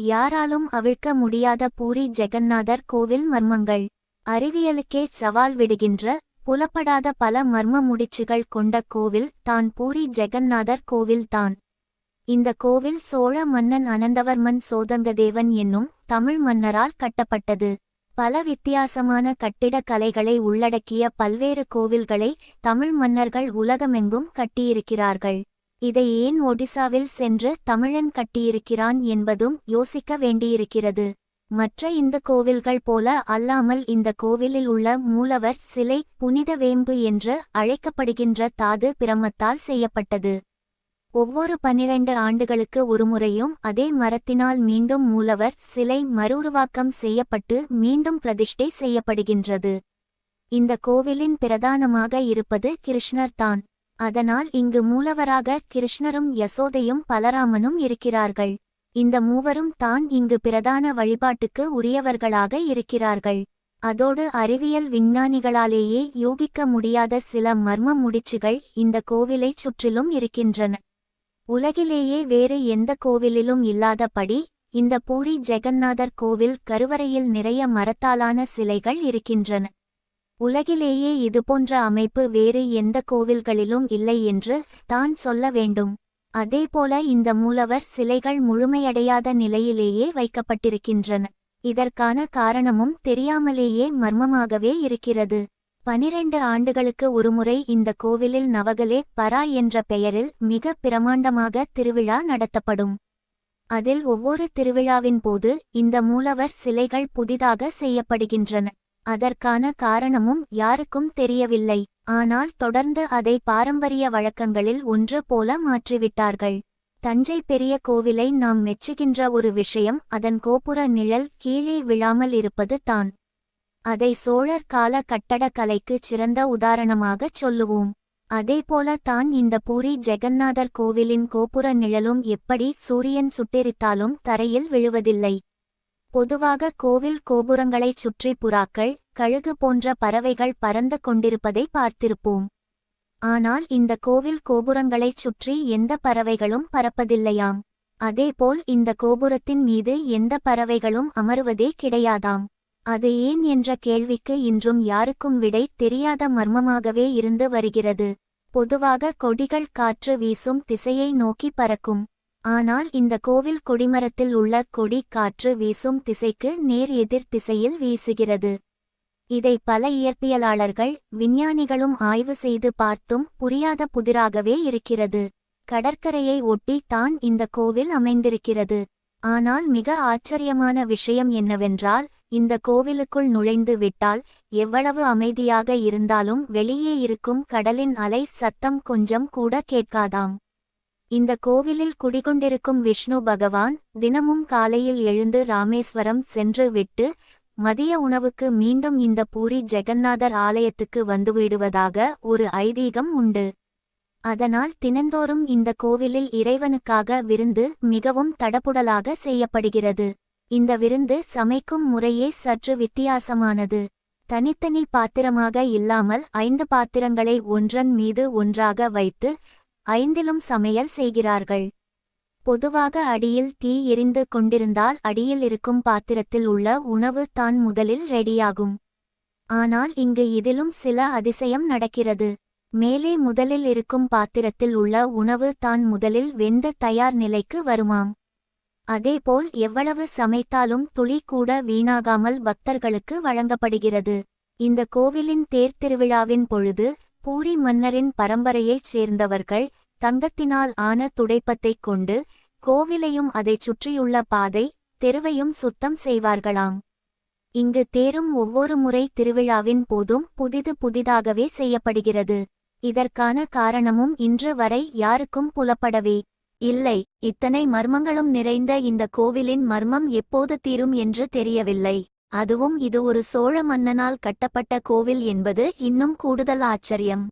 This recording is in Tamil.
யாராலும் அவிழ்க்க முடியாத பூரி ஜெகந்நாதர் கோவில் மர்மங்கள். அறிவியலுக்கே சவால் விடுகின்ற புலப்படாத பல மர்ம முடிச்சுகள் கொண்ட கோவில் தான் பூரி ஜெகந்நாதர் கோவில்தான். இந்த கோவில் சோழ மன்னன் அனந்தவர்மன் சோதங்கதேவன் என்னும் தமிழ் மன்னரால் கட்டப்பட்டது. பல வித்தியாசமான கட்டிடக் கலைகளை உள்ளடக்கிய பல்வேறு கோவில்களை தமிழ் மன்னர்கள் உலகமெங்கும் கட்டியிருக்கிறார்கள். இதை ஏன் ஒடிசாவில் சென்று தமிழன் கட்டியிருக்கிறான் என்பதும் யோசிக்க வேண்டியிருக்கிறது. மற்ற இந்து கோவில்கள் போல அல்லாமல் இந்த கோவிலில் உள்ள மூலவர் சிலை புனித வேம்பு என்று அழைக்கப்படுகின்ற தாது பிரமத்தால் செய்யப்பட்டது. ஒவ்வொரு 12 ஆண்டுகளுக்கு ஒருமுறையும் அதே மரத்தினால் மீண்டும் மூலவர் சிலை மறுஉருவாக்கம் செய்யப்பட்டு மீண்டும் பிரதிஷ்டை செய்யப்படுகின்றது. இந்த கோவிலின் பிரதானமாக இருப்பது கிருஷ்ணர் தான். அதனால் இங்கு மூலவராக கிருஷ்ணரும் யசோதையும் பலராமனும் இருக்கிறார்கள். இந்த மூவரும் தான் இங்கு பிரதான வழிபாட்டுக்கு உரியவர்களாக இருக்கிறார்கள். அதோடு அறிவியல் விஞ்ஞானிகளாலேயே யூகிக்க முடியாத சில மர்ம முடிச்சுகள் இந்த கோவிலைச் சுற்றிலும் இருக்கின்றன. உலகிலேயே வேறு எந்த கோவிலிலும் இல்லாதபடி இந்த பூரி ஜெகந்நாதர் கோவில் கருவறையில் நிறைய மரத்தாலான சிலைகள் இருக்கின்றன. உலகிலேயே இதுபோன்ற அமைப்பு வேறு எந்த கோவில்களிலும் இல்லை என்று தான் சொல்ல வேண்டும். அதேபோல இந்த மூலவர் சிலைகள் முழுமையடையாத நிலையிலேயே வைக்கப்பட்டிருக்கின்றன. இதற்கான காரணமும் தெரியாமலேயே மர்மமாகவே இருக்கிறது. 12 ஆண்டுகளுக்கு ஒருமுறை இந்த கோவிலில் நவகலே பரா என்ற பெயரில் மிக பிரமாண்டமாக திருவிழா நடத்தப்படும். அதில் ஒவ்வொரு திருவிழாவின் போது இந்த மூலவர் சிலைகள் புதிதாக செய்யப்படுகின்றன. அதற்கான காரணமும் யாருக்கும் தெரியவில்லை. ஆனால் தொடர்ந்து அதை பாரம்பரிய வழக்கங்களில் ஒன்று போல மாற்றிவிட்டார்கள். தஞ்சை பெரிய கோவிலை நாம் மெச்சுகின்ற ஒரு விஷயம் அதன் கோபுர நிழல் கீழே விழாமல் இருப்பது தான். அதை சோழர் கால கட்டடக் கலைக்கு சிறந்த உதாரணமாகச் சொல்லுவோம். அதேபோல தான் இந்த பூரி ஜெகந்நாதர் கோவிலின் கோபுர நிழலும் எப்படி சூரியன் சுட்டெரித்தாலும் தரையில் விழுவதில்லை. பொதுவாக கோவில் கோபுரங்களைச் சுற்றி புறாக்கள், கழுகு போன்ற பறவைகள் பறந்து கொண்டிருப்பதை பார்த்திருப்போம். ஆனால் இந்த கோவில் கோபுரங்களைச் சுற்றி எந்த பறவைகளும் பறப்பதில்லையாம். அதேபோல் இந்த கோபுரத்தின் மீது எந்த பறவைகளும் அமருவதே கிடையாதாம். அது ஏன் என்ற கேள்விக்கு இன்றும் யாருக்கும் விடை தெரியாத மர்மமாகவே இருந்து வருகிறது. பொதுவாக கொடிகள் காற்று வீசும் திசையை நோக்கி பறக்கும். ஆனால் இந்த கோவில் கொடிமரத்தில் உள்ள கொடி காற்று வீசும் திசைக்கு நேர் எதிர் திசையில் வீசுகிறது. இதை பல இயற்பியலாளர்கள் விஞ்ஞானிகளும் ஆய்வு செய்து பார்த்தும் புரியாத புதிராகவே இருக்கிறது. கடற்கரையை ஒட்டி தான் இந்த கோவில் அமைந்திருக்கிறது. ஆனால் மிக ஆச்சரியமான விஷயம் என்னவென்றால் இந்த கோவிலுக்குள் நுழைந்து விட்டால் எவ்வளவு அமைதியாக இருந்தாலும் வெளியே இருக்கும் கடலின் அலை சத்தம் கொஞ்சம் கூட கேட்காதாம். இந்த கோவிலில் குடிகொண்டிருக்கும் விஷ்ணு பகவான் தினமும் காலையில் எழுந்து ராமேஸ்வரம் சென்று விட்டு மதிய உணவுக்கு மீண்டும் இந்த பூரி ஜெகந்நாதர் ஆலயத்துக்கு வந்துவிடுவதாக ஒரு ஐதீகம் உண்டு. அதனால் தினந்தோறும் இந்த கோவிலில் இறைவனுக்காக விருந்து மிகவும் தடபுடலாக செய்யப்படுகிறது. இந்த விருந்து சமைக்கும் முறையே சற்று வித்தியாசமானது. தனித்தனி பாத்திரமாக இல்லாமல் 5 பாத்திரங்களை ஒன்றன் மீது ஒன்றாக வைத்து 5லும் சமையல் செய்கிறார்கள். பொதுவாக அடியில் தீ எரிந்து கொண்டிருந்தால் அடியில் இருக்கும் பாத்திரத்தில் உள்ள உணவு தான் முதலில் ரெடியாகும். ஆனால் இங்கு இதிலும் சில அதிசயம் நடக்கிறது. மேலே முதலில் இருக்கும் பாத்திரத்தில் உள்ள உணவு தான் முதலில் வெந்து தயார் நிலைக்கு வருமாம். அதேபோல் எவ்வளவு சமைத்தாலும் துளி கூட வீணாகாமல் பக்தர்களுக்கு வழங்கப்படுகிறது. இந்த கோவிலின் தேர் திருவிழாவின் பொழுது பூரி மன்னரின் பரம்பரையைச் சேர்ந்தவர்கள் தங்கத்தினால் ஆன துடைப்பத்தைக் கொண்டு கோவிலையும் அதைச் சுற்றியுள்ள பாதை தெருவையும் சுத்தம் செய்வார்களாம். இங்கு தேரும் ஒவ்வொரு முறை திருவிழாவின் போதும் புதிதாகவே செய்யப்படுகிறது. இதற்கான காரணமும் இன்று வரை யாருக்கும் புலப்படவே இல்லை. இத்தனை மர்மங்களும் நிறைந்த இந்த கோவிலின் மர்மம் எப்போது தீரும் என்று தெரியவில்லை. அதுவும் இது ஒரு சோழ மன்னனால் கட்டப்பட்ட கோவில் என்பது இன்னும் கூடுதல் ஆச்சரியம்.